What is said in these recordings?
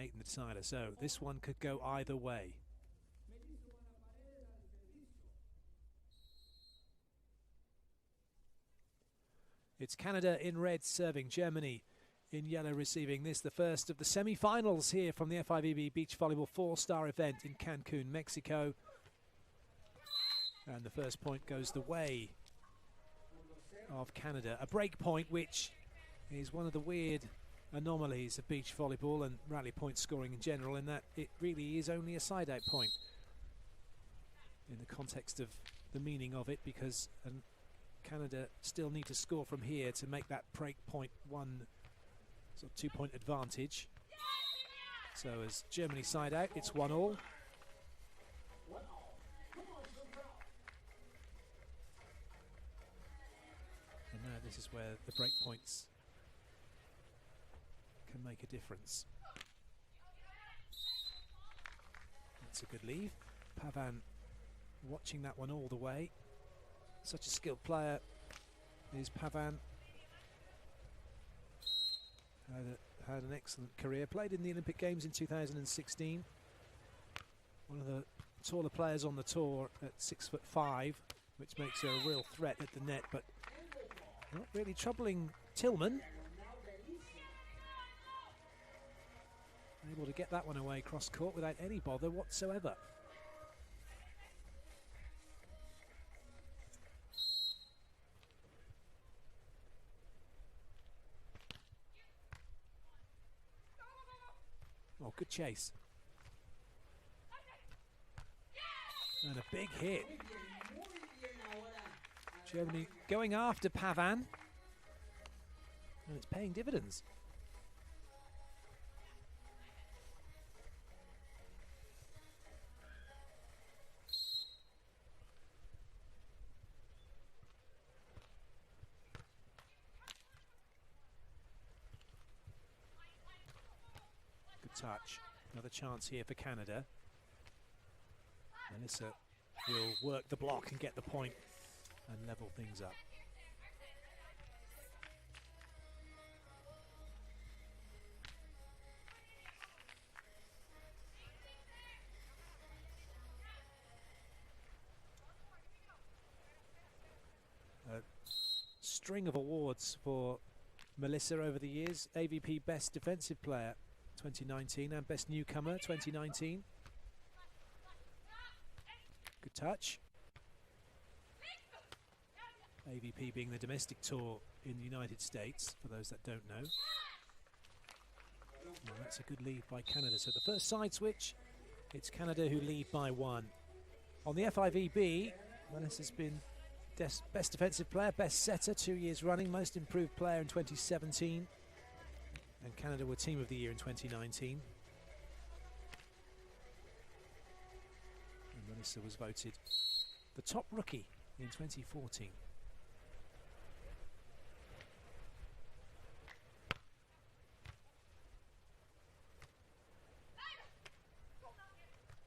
8 in the decider, so this one could go either way. It's Canada in red serving, Germany in yellow receiving. This the first of the semi-finals here from the FIVB Beach Volleyball 4-star event in Cancun, Mexico. And the first point goes the way of Canada. A break point, which is one of the weird anomalies of beach volleyball and rally point scoring in general, in that it really is only a side-out point in the context of the meaning of it, because Canada still need to score from here to make that break point one sort of 2-point advantage. So as Germany side out, it's 1-all. And now this is where the break points can make a difference. That's a good leave. Pavan watching that one all the way. Such a skilled player is Pavan. Had an excellent career. Played in the Olympic Games in 2016. One of the taller players on the tour at 6'5", which makes her a real threat at the net, but not really troubling Tillmann. Able to get that one away cross court without any bother whatsoever. Oh, good chase. And a big hit. Germany going after Pavan. And it's paying dividends. Touch. Another chance here for Canada. Melissa will work the block and get the point and level things up. A string of awards for Melissa over the years. AVP Best Defensive Player 2019 and Best Newcomer 2019. Good touch. AVP being the domestic tour in the United States, for those that don't know. Well, that's a good lead by Canada. So the first side switch, it's Canada who lead by 1. On the FIVB, Melissa has been Best Defensive Player, Best Setter 2 years running, Most Improved Player in 2017. And Canada were Team of the Year in 2019. And Melissa was voted the top rookie in 2014.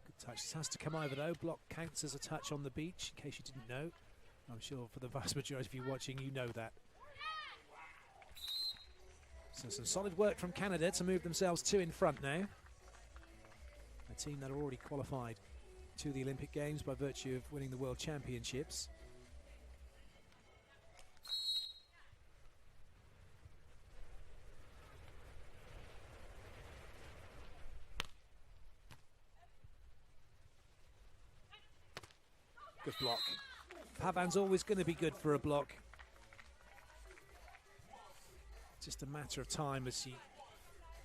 Good touch. This has to come over though. Block counts as a touch on the beach, in case you didn't know. I'm sure for the vast majority of you watching, you know that. So some solid work from Canada to move themselves 2 in front now. A team that are already qualified to the Olympic Games by virtue of winning the World Championships. Good block. Pavan's always going to be good for a block. Just a matter of time as she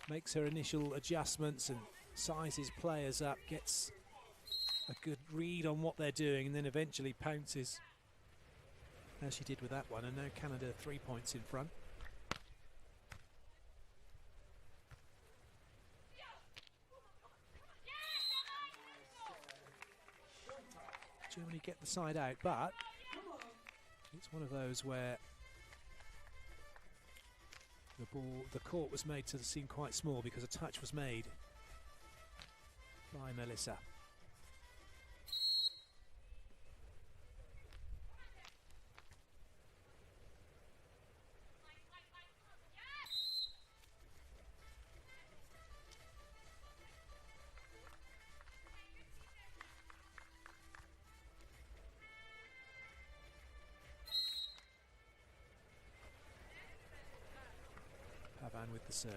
makes her initial adjustments and sizes players up, gets a good read on what they're doing, and then eventually pounces, as she did with that one. And now Canada 3 points in front. Germany get the side out, but it's one of those where the court was made to seem quite small because a touch was made by Melissa. with the serve.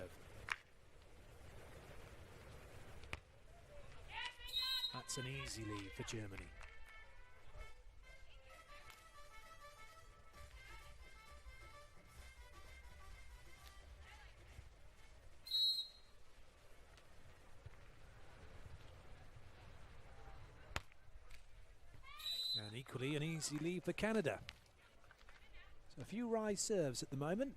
That's an easy lead for Germany. And equally an easy lead for Canada. So a few rise serves at the moment.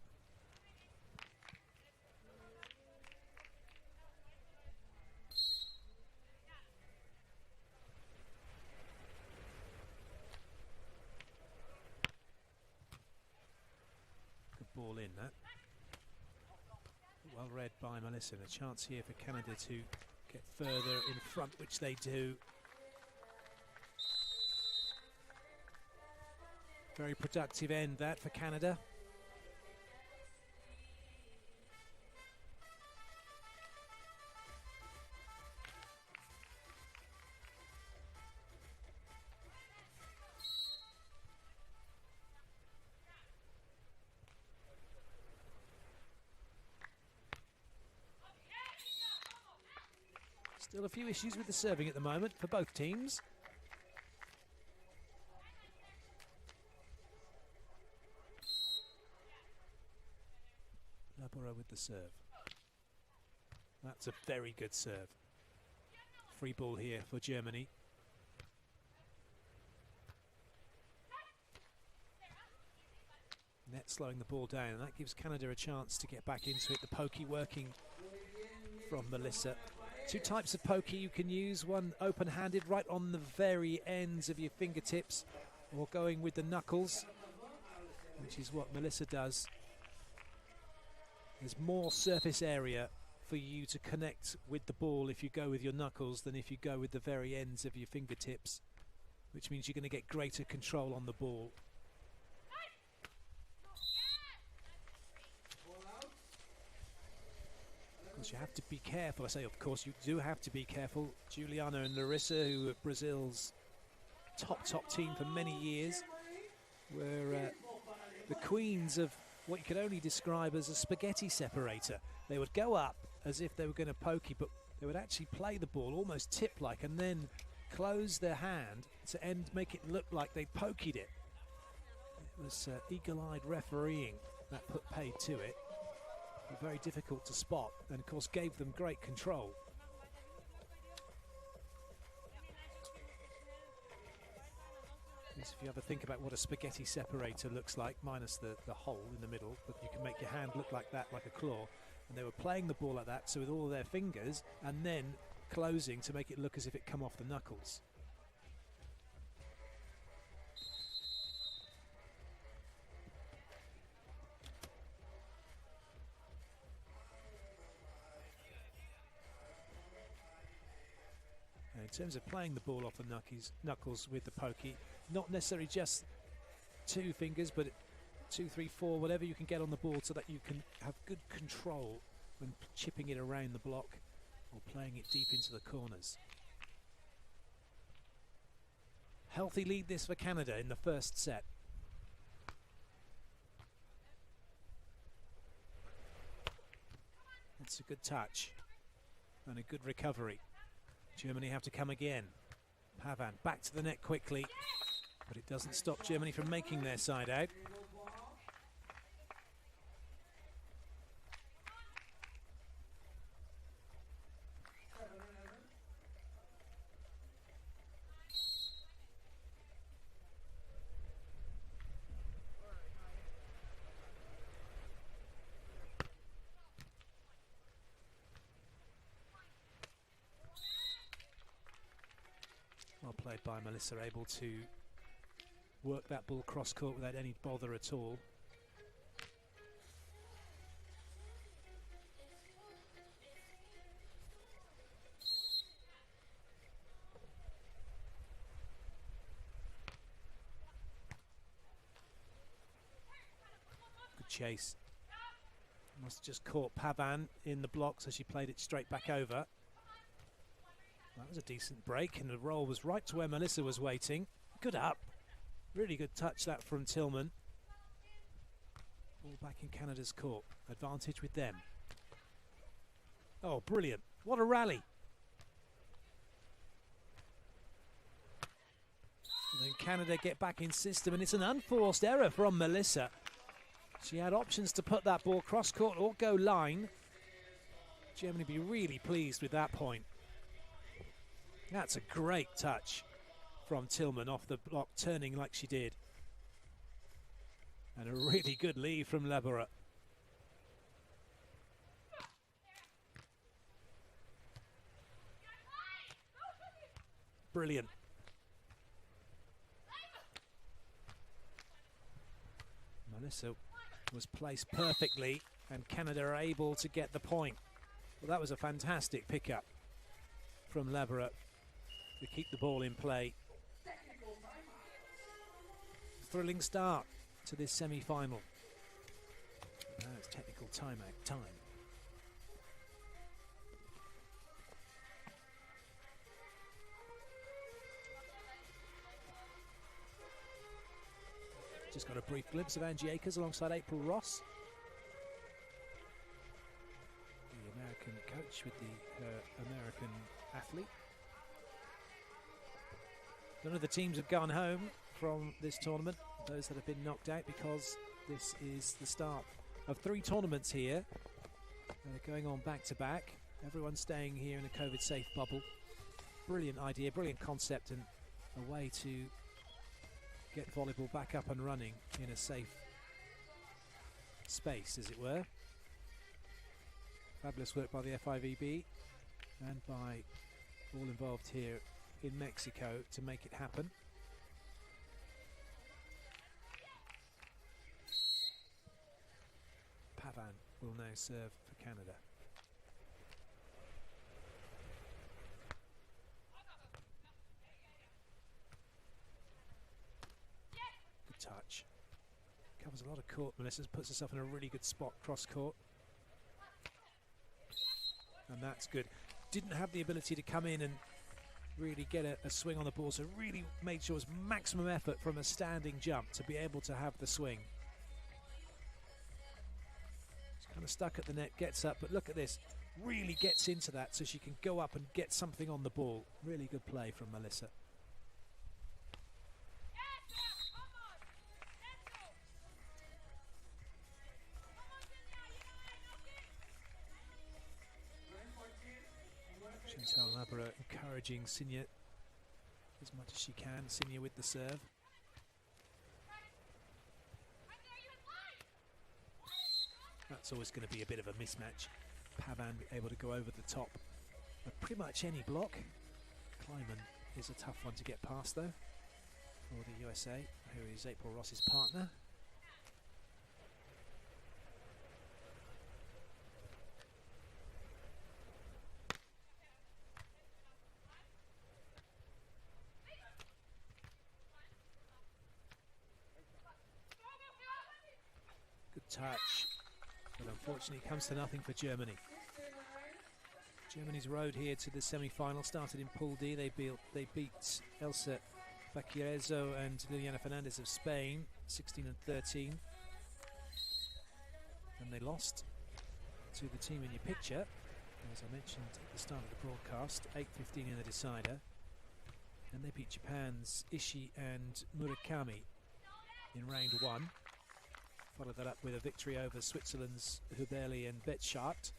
Good ball in that. Well read by Melissa. And a chance here for Canada to get further in front, which they do. Very productive end that for Canada. Still a few issues with the serving at the moment for both teams. Laboureur with the serve. That's a very good serve. Free ball here for Germany. Net slowing the ball down, and that gives Canada a chance to get back into it. The pokey working from Melissa. Two types of pokey you can use. One open-handed right on the very ends of your fingertips, or going with the knuckles, which is what Melissa does. There's more surface area for you to connect with the ball if you go with your knuckles than if you go with the very ends of your fingertips, which means you're going to get greater control on the ball. Of course, you have to be careful. I say, of course, you do have to be careful. Juliana and Larissa, who are Brazil's top team for many years, were the queens of what you could only describe as a spaghetti separator. They would go up as if they were going to pokey, but they would actually play the ball almost tip-like and then close their hand to make it look like they pokeyed it. It was eagle-eyed refereeing that put paid to it. But very difficult to spot, and of course gave them great control. If you ever think about what a spaghetti separator looks like, minus the hole in the middle, but you can make your hand look like that, like a claw. And they were playing the ball like that, so with all their fingers, and then closing to make it look as if it come off the knuckles. In terms of playing the ball off the knuckles with the pokey, not necessarily just two fingers, but 2, 3, 4, whatever you can get on the ball so that you can have good control when chipping it around the block or playing it deep into the corners. Healthy lead this for Canada in the first set. That's a good touch and a good recovery. Germany have to come again. Pavan back to the net quickly, but it doesn't stop Germany from making their side out. Well played by Melissa, able to work that ball cross court without any bother at all. Good chase. Must have just caught Pavan in the block, so she played it straight back over. That was a decent break, and the roll was right to where Melissa was waiting. Good up. Really good touch that from Tillmann. Ball back in Canada's court. Advantage with them. Oh, brilliant. What a rally. And then Canada get back in system, and it's an unforced error from Melissa. She had options to put that ball cross-court or go line. Germany be really pleased with that point. That's a great touch from Tillmann off the block, turning like she did. And a really good lead from Laboureur. Brilliant. Melissa was placed perfectly, and Canada are able to get the point. Well, that was a fantastic pickup from Laboureur to keep the ball in play. Thrilling start to this semi-final. Now it's technical timeout time. Just got a brief glimpse of Angie Akers alongside April Ross, the American coach with the American athlete. None of the teams have gone home from this tournament, those that have been knocked out, because this is the start of 3 tournaments here. They're going on back to back. Everyone's staying here in a COVID-safe bubble. Brilliant idea, brilliant concept, and a way to get volleyball back up and running in a safe space, as it were. Fabulous work by the FIVB and by all involved here in Mexico to make it happen. Pavan will now serve for Canada. Touch. Covers a lot of court. Melissa puts herself in a really good spot cross court. And that's good. Didn't have the ability to come in and really get a swing on the ball, so really made sure it was maximum effort from a standing jump to be able to have the swing. She's kind of stuck at the net, gets up, but look at this. Really gets into that so she can go up and get something on the ball. Really good play from Melissa. Laboureur encouraging Signet as much as she can. Signet with the serve. That's always going to be a bit of a mismatch. Pavan able to go over the top of pretty much any block. Tillmann is a tough one to get past though for the USA, who is April Ross's partner. Touch, but unfortunately it comes to nothing for Germany. Germany's road here to the semi-final started in Pool D. They beat Elsa Baquerezo and Liliana Fernandez of Spain, 16 and 13. And they lost to the team in your picture, as I mentioned at the start of the broadcast, 8-15 in the decider. And they beat Japan's Ishii and Murakami in round 1. Followed that up with a victory over Switzerland's Huberli and Betschart,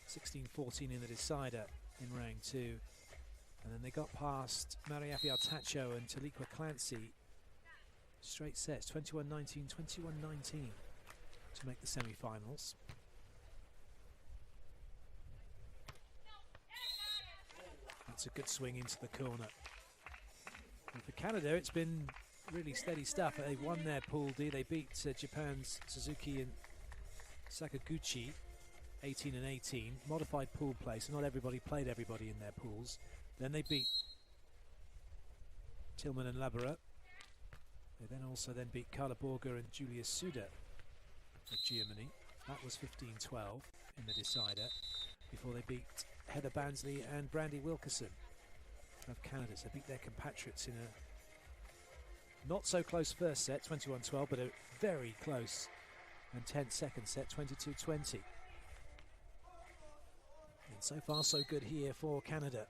16-14 in the decider in round 2. And then they got past Maria Fialtaccio and Taliqua Clancy. Straight sets, 21-19, 21-19 to make the semi-finals. That's a good swing into the corner. And for Canada, it's been really steady stuff. They've won their Pool D. They beat Japan's Suzuki and Sakaguchi 18 and 18. Modified pool play, so not everybody played everybody in their pools. Then they beat Tillmann and Laboureur. They then also beat Carla Borger and Julia Suda of Germany. That was 15-12 in the decider before they beat Heather Bansley and Brandy Wilkerson of Canada. So they beat their compatriots in a not so close first set, 21-12, but a very close and tense second set, 22-20. In So far so good here for Canada,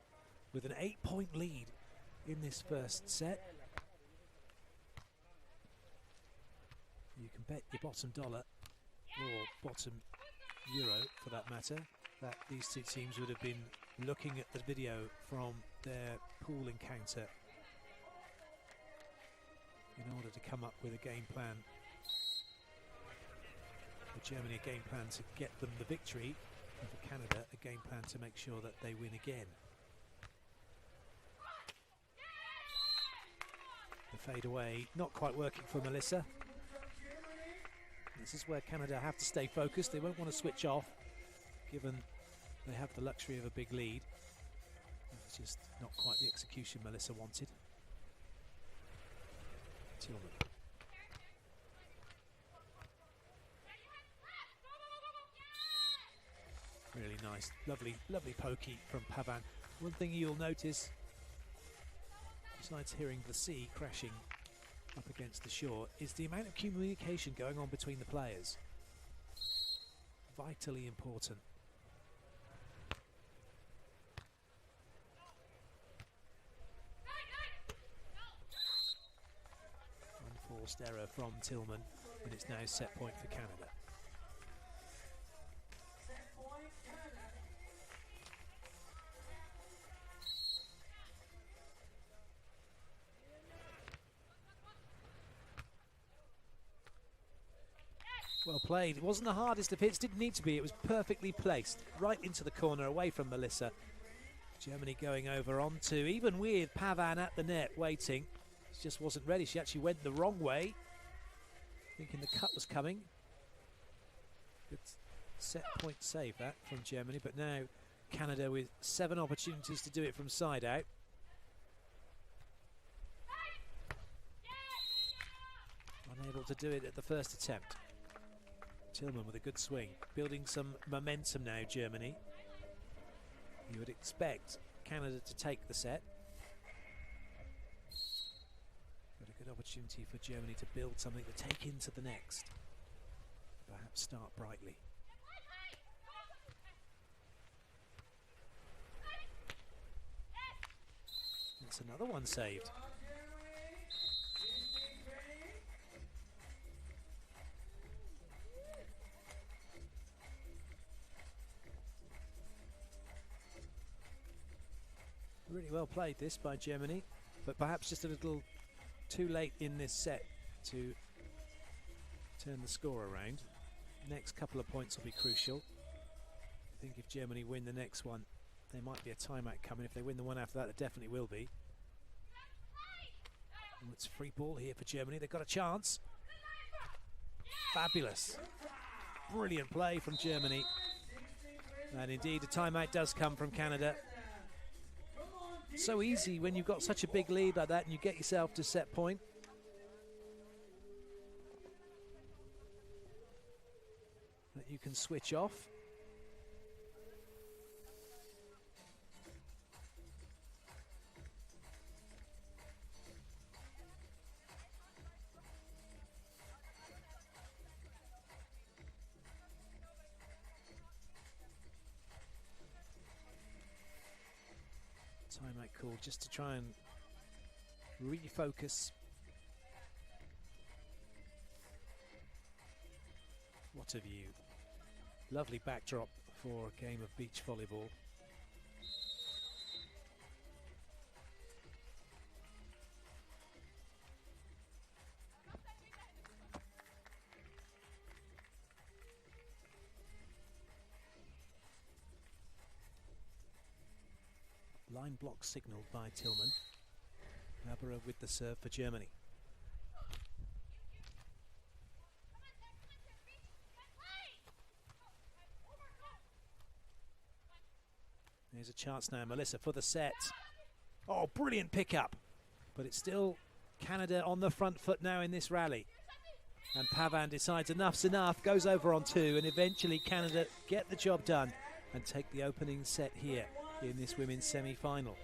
with an 8-point lead in this first set. You can bet your bottom dollar, or bottom euro for that matter, that these two teams would have been looking at the video from their pool encounter in order to come up with a game plan. For Germany, a game plan to get them the victory, and for Canada, a game plan to make sure that they win again. The fade away, not quite working for Melissa. This is where Canada have to stay focused. They won't want to switch off, given they have the luxury of a big lead. It's just not quite the execution Melissa wanted. Tillmann. Really nice, lovely pokey from Pavan. One thing you'll notice, besides hearing the sea crashing up against the shore, is the amount of communication going on between the players. Vitally important. Unforced error from Tillmann, and it's now set point for Canada. Well played. It wasn't the hardest of hits, didn't need to be. It was perfectly placed, right into the corner, away from Melissa. Germany going over onto, even with Pavan at the net waiting. She just wasn't ready. She actually went the wrong way, thinking the cut was coming. Good set point save that from Germany, but now Canada with 7 opportunities to do it from side out. Unable to do it at the first attempt. Tillmann with a good swing, building some momentum now, Germany. You would expect Canada to take the set. But a good opportunity for Germany to build something to take into the next. Perhaps start brightly. That's another one saved. Really well played this by Germany, but perhaps just a little too late in this set to turn the score around. Next couple of points will be crucial. I think if Germany win the next one, there might be a timeout coming. If they win the one after that, there definitely will be. And it's free ball here for Germany. They've got a chance. Fabulous. Brilliant play from Germany. And indeed, a timeout does come from Canada. So easy when you've got such a big lead like that and you get yourself to set point. That you can switch off. Timeout call just to try and refocus. What a view. Lovely backdrop for a game of beach volleyball. Line block signalled by Tillmann. Laboureur with the serve for Germany. There's a chance now, Melissa, for the set. Oh, brilliant pickup. But it's still Canada on the front foot now in this rally. And Pavan decides enough's enough, goes over on 2, and eventually Canada get the job done and take the opening set here in this women's semi-final.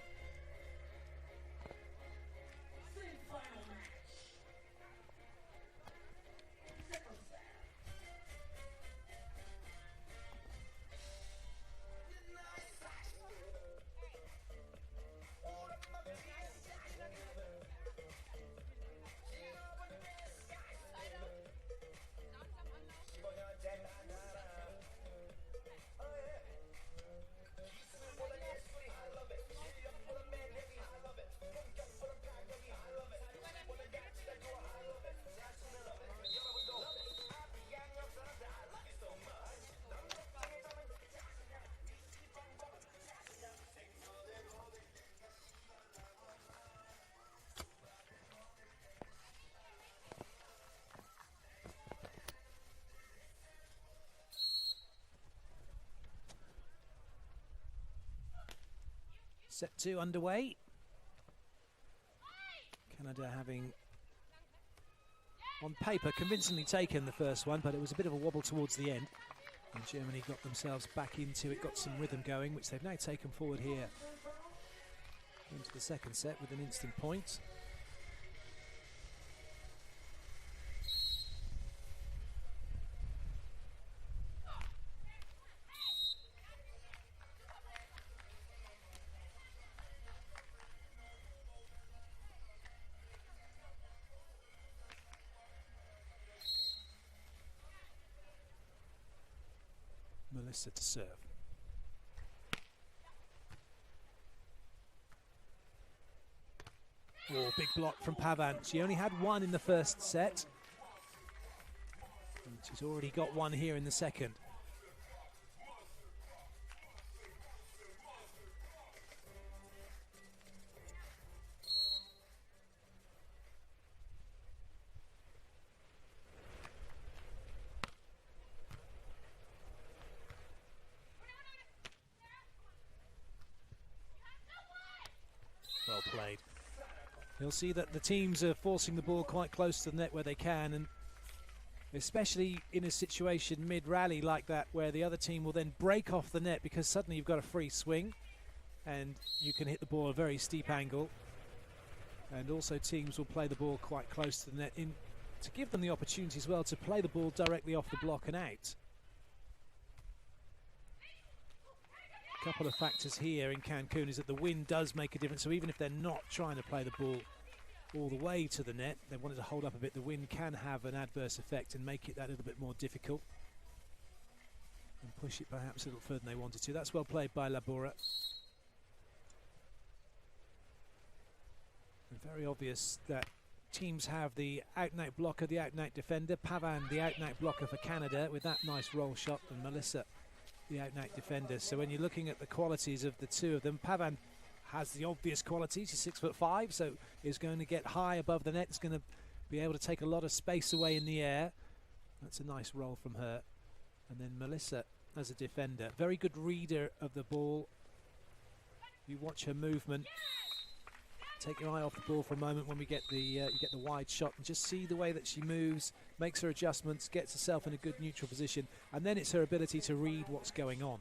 Set 2 underway. Canada having, on paper, convincingly taken the first one, but it was a bit of a wobble towards the end. And Germany got themselves back into it, got some rhythm going, which they've now taken forward here into the second set with an instant point. Melissa to serve. Oh, big block from Pavan. She only had one in the first set. And she's already got one here in the second. Well played. You'll see that the teams are forcing the ball quite close to the net where they can, and especially in a situation mid-rally like that where the other team will then break off the net because suddenly you've got a free swing and you can hit the ball at a very steep angle. And also teams will play the ball quite close to the net to give them the opportunity as well to play the ball directly off the block and out. A couple of factors here in Cancun is that the wind does make a difference, so even if they're not trying to play the ball all the way to the net, they wanted to hold up a bit, the wind can have an adverse effect and make it that little bit more difficult and push it perhaps a little further than they wanted to. That's well played by Laboureur. And very obvious that teams have the out-and-out blocker, the out-and-out defender, Pavan the out-and-out blocker for Canada with that nice roll shot, and Melissa the out-and-out defender. So when you're looking at the qualities of the two of them, Pavan has the obvious qualities. She's 6'5", so is going to get high above the net. It's going to be able to take a lot of space away in the air. That's a nice roll from her. And then Melissa as a defender, very good reader of the ball. You watch her movement. Take your eye off the ball for a moment when we get the you get the wide shot, and just see the way that she moves, makes her adjustments, gets herself in a good neutral position, and then it's her ability to read what's going on.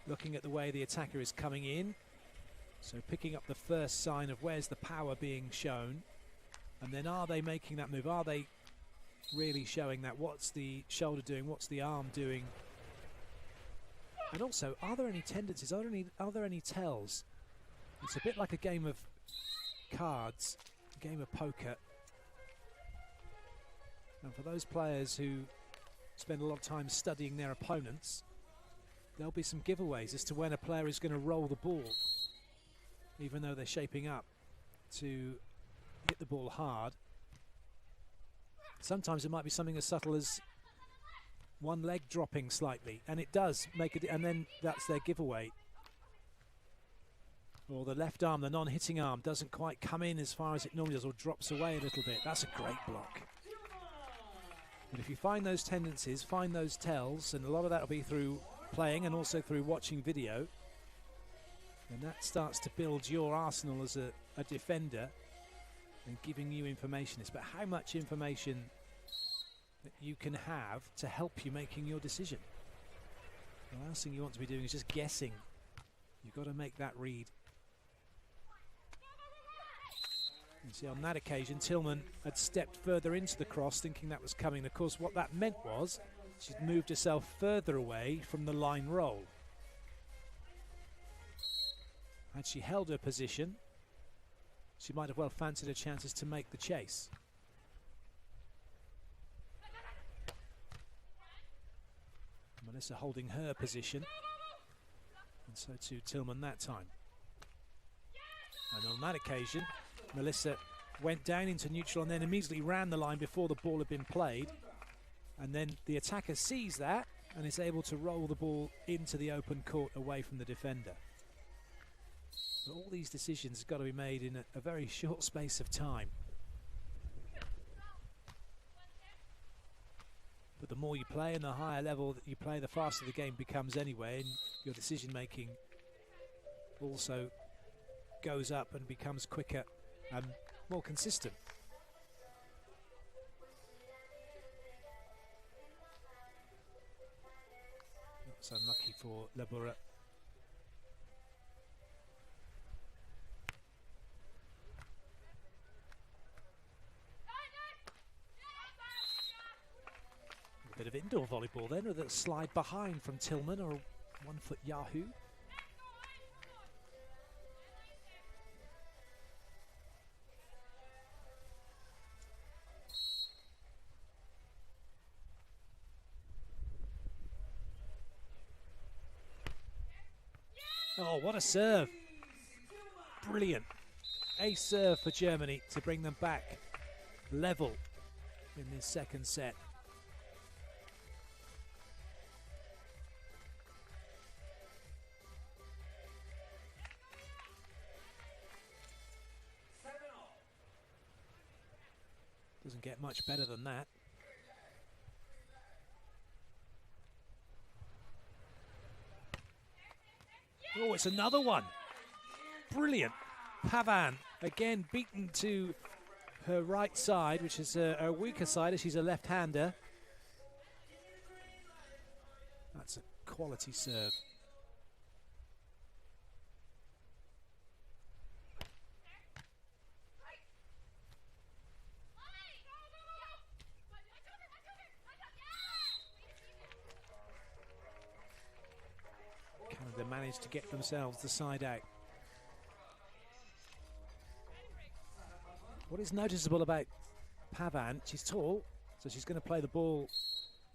Looking at the way the attacker is coming in, so picking up the first sign of where's the power being shown, and then are they making that move? Are they really showing that? What's the shoulder doing? What's the arm doing? And also, are there any tendencies? Are there any tells? It's a bit like a game of cards, a game of poker. And for those players who spend a lot of time studying their opponents, there'll be some giveaways as to when a player is going to roll the ball, even though they're shaping up to hit the ball hard. Sometimes it might be something as subtle as one leg dropping slightly, and it does make it, and then that's their giveaway. Or the left arm, the non-hitting arm, doesn't quite come in as far as it normally does, or drops away a little bit. That's a great block. And if you find those tendencies, find those tells, and a lot of that will be through playing and also through watching video, and that starts to build your arsenal as a defender and giving you information. It's about how much information that you can have to help you making your decision. The last thing you want to be doing is just guessing. You've got to make that read. You see, on that occasion, Tillmann had stepped further into the cross, thinking that was coming. Of course, what that meant was she'd moved herself further away from the line roll. Had she held her position, she might have well fancied her chances to make the chase. Melissa holding her position, and so too Tillmann that time. And on that occasion, Melissa went down into neutral and then immediately ran the line before the ball had been played. And then the attacker sees that and is able to roll the ball into the open court away from the defender. But all these decisions have got to be made in a very short space of time. But the more you play and the higher level that you play, the faster the game becomes anyway, and your decision making also goes up and becomes quicker and more consistent. That's unlucky for Laboureur. A bit of indoor volleyball then, with a slide behind from Tillmann, or a 1-foot Yahoo. Oh, what a serve. Brilliant. Ace serve for Germany to bring them back level in this second set. Doesn't get much better than that. Oh, it's another one. Brilliant. Pavan, again beaten to her right side, which is her weaker side, as she's a left-hander. That's a quality serve. Canada managed to get themselves the side out. What is noticeable about Pavan, she's tall, so she's going to play the ball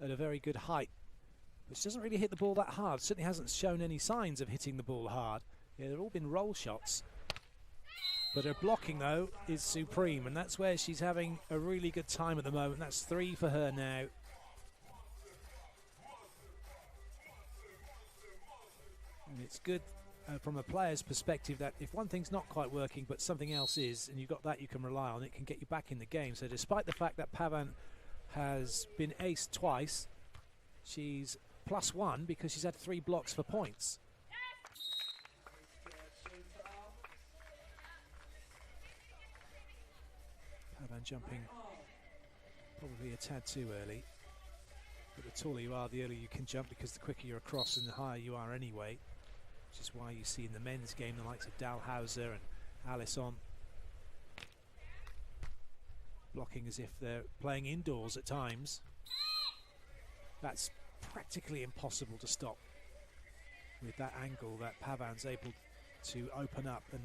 at a very good height. But she doesn't really hit the ball that hard. Certainly hasn't shown any signs of hitting the ball hard. Yeah, they've all been roll shots. But her blocking, though, is supreme, and that's where she's having a really good time at the moment. That's 3 for her now. And it's good from a player's perspective that if one thing's not quite working but something else is, and you've got that you can rely on, it can get you back in the game. So despite the fact that Pavan has been aced twice, she's +1 because she's had 3 blocks for points. Pavan jumping probably a tad too early. But the taller you are, the earlier you can jump, because the quicker you're across and the higher you are anyway. Which is why you see in the men's game the likes of Dalhouser and Alisson blocking as if they're playing indoors at times. That's practically impossible to stop with that angle that Pavan's able to open up, and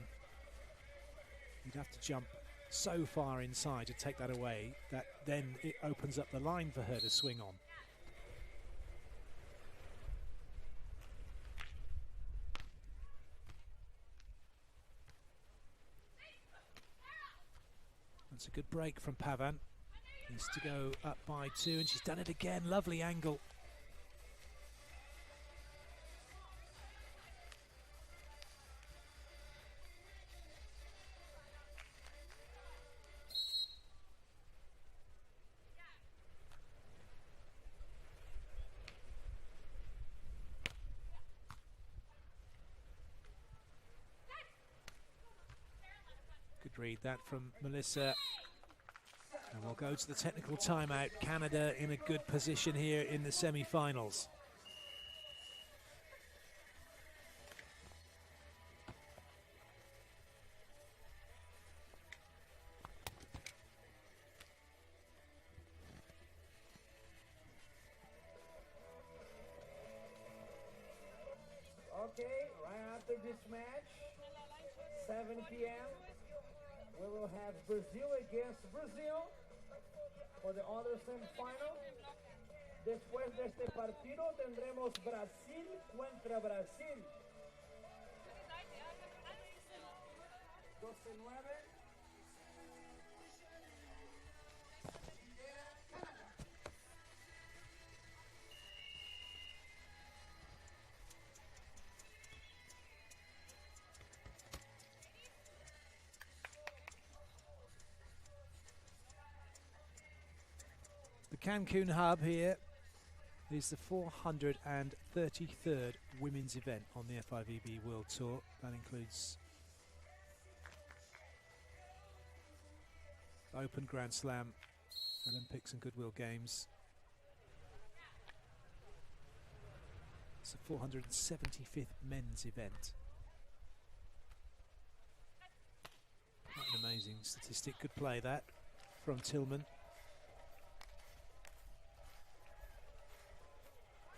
you'd have to jump so far inside to take that away that then it opens up the line for her to swing on. That's a good break from Pavan. Needs to go up by 2, and she's done it again. Lovely angle. Good read that from Melissa. And we'll go to the technical timeout. Canada in a good position here in the semi-finals. Okay, right after this match, 7 p.m., we will have Brazil against Brazil for the other semi-final. Después de este partido tendremos Brasil contra Brasil. 12-9. The Cancun hub here is the 433rd women's event on the FIVB World Tour. That includes Open, Grand Slam, Olympics and Goodwill Games. It's the 475th men's event. Quite an amazing statistic. Good play that from Tillmann.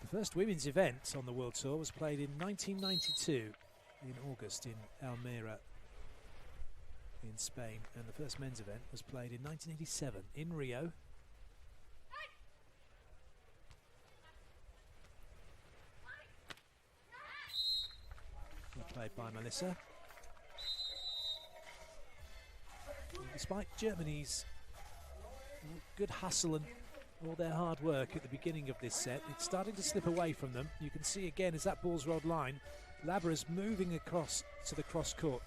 The first women's event on the World Tour was played in 1992 in August in Almeria in Spain, and the first men's event was played in 1987 in Rio. Played by Melissa. Despite Germany's good hustle and all their hard work at the beginning of this set, it's starting to slip away from them. You can see again as that ball's rolled line, Laboureur's moving across to the cross court.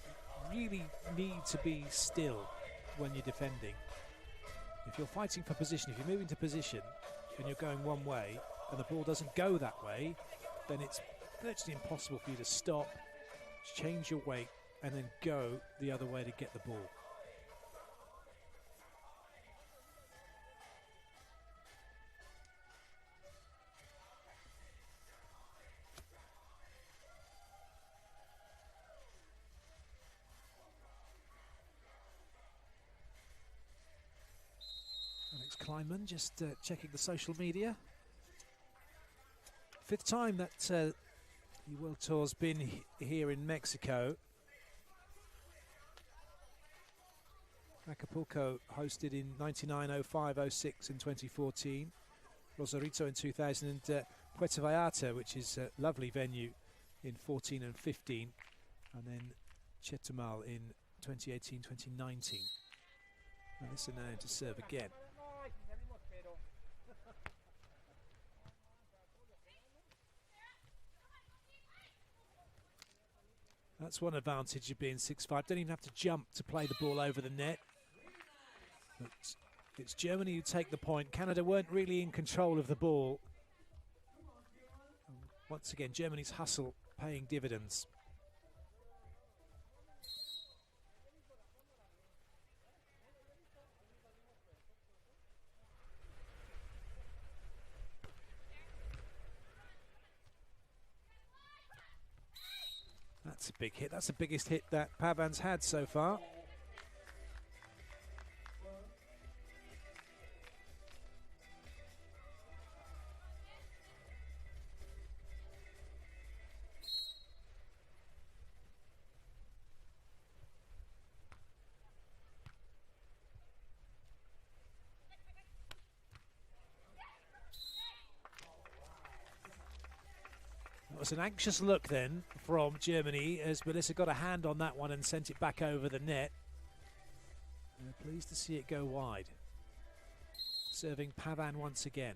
Really need to be still when you're defending. If you're fighting for position, if you're moving to position and you're going one way and the ball doesn't go that way, then it's virtually impossible for you to stop, change your weight and then go the other way to get the ball. Tillmann just checking the social media. 5th time that the World Tour's been here in Mexico. Acapulco hosted in 99, 05, 06 and 2014. Rosarito in 2000 and Puerto Vallarta, which is a lovely venue, in 14 and 15. And then Chetumal in 2018, 2019. And this is now to serve again. That's one advantage of being 6'5". Don't even have to jump to play the ball over the net. But it's Germany who take the point. Canada weren't really in control of the ball. And once again, Germany's hustle paying dividends. That's a big hit. That's the biggest hit that Pavan's had so far. It was an anxious look then from Germany as Melissa got a hand on that one and sent it back over the net. And pleased to see it go wide. Serving Pavan once again.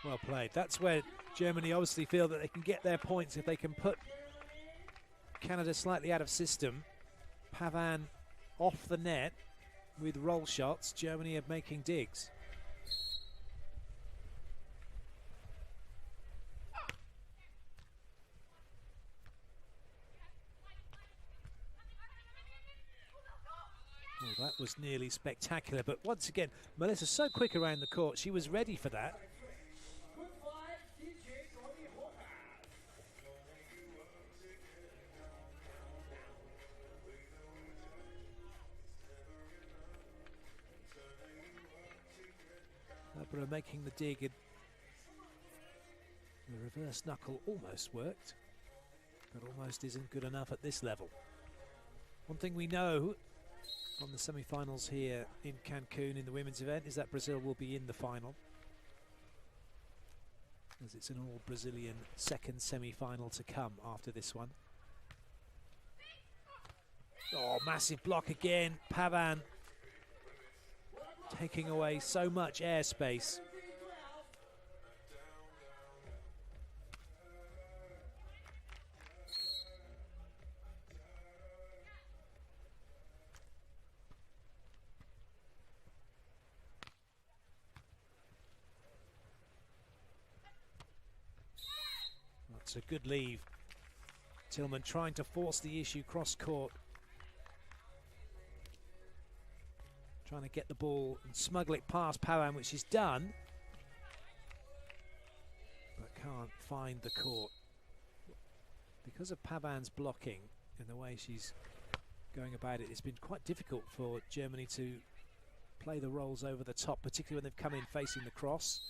Well played. That's where Germany obviously feel that they can get their points if they can put Canada slightly out of system. Pavan off the net with roll shots. Germany are making digs. Well, that was nearly spectacular, but once again, Melissa's so quick around the court. She was ready for that. Laboureur making the dig, and the reverse knuckle almost worked, but almost isn't good enough at this level. One thing we know from the semi-finals here in Cancun in the women's event is that Brazil will be in the final, as it's an all-Brazilian second semi-final to come after this one. Oh, massive block again. Pavan taking away so much airspace. It's a good leave. Tillmann trying to force the issue cross court. Trying to get the ball and smuggle it past Pavan, which he's done. But can't find the court. Because of Pavan's blocking and the way she's going about it, it's been quite difficult for Germany to play the rolls over the top, particularly when they've come in facing the cross.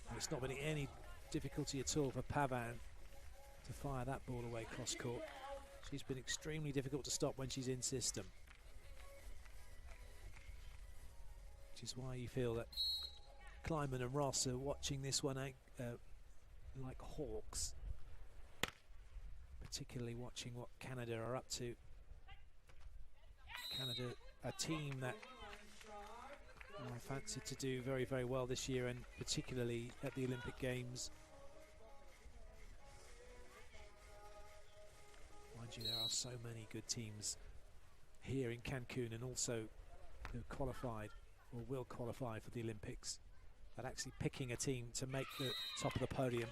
And it's not been any difficulty at all for Pavan to fire that ball away cross court. She's been extremely difficult to stop when she's in system. Which is why you feel that Kleiman and Ross are watching this one like hawks. Particularly watching what Canada are up to. Canada, a team that I fancied to do very, very well this year, and particularly at the Olympic Games. Mind you, there are so many good teams here in Cancun, and also who qualified or will qualify for the Olympics, that actually picking a team to make the top of the podium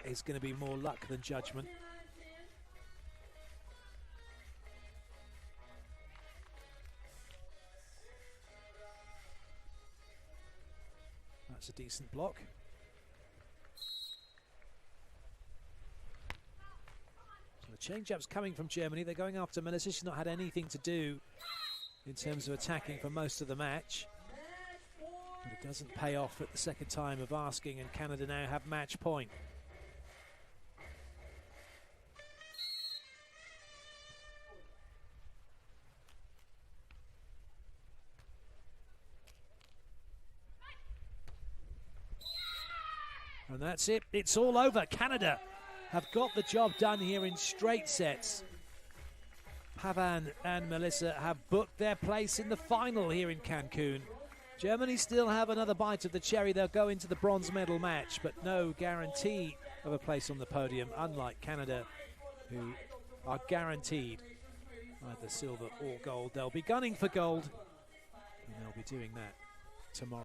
is going to be more luck than judgment. That's a decent block. So the change-up's coming from Germany. They're going after Melissa. She's not had anything to do in terms of attacking for most of the match. But it doesn't pay off at the second time of asking, and Canada now have match point. And that's it. It's all over. Canada have got the job done here in straight sets. Pavan and Melissa have booked their place in the final here in Cancun. Germany still have another bite of the cherry. They'll go into the bronze medal match, but no guarantee of a place on the podium, unlike Canada, who are guaranteed either silver or gold. They'll be gunning for gold, and they'll be doing that tomorrow.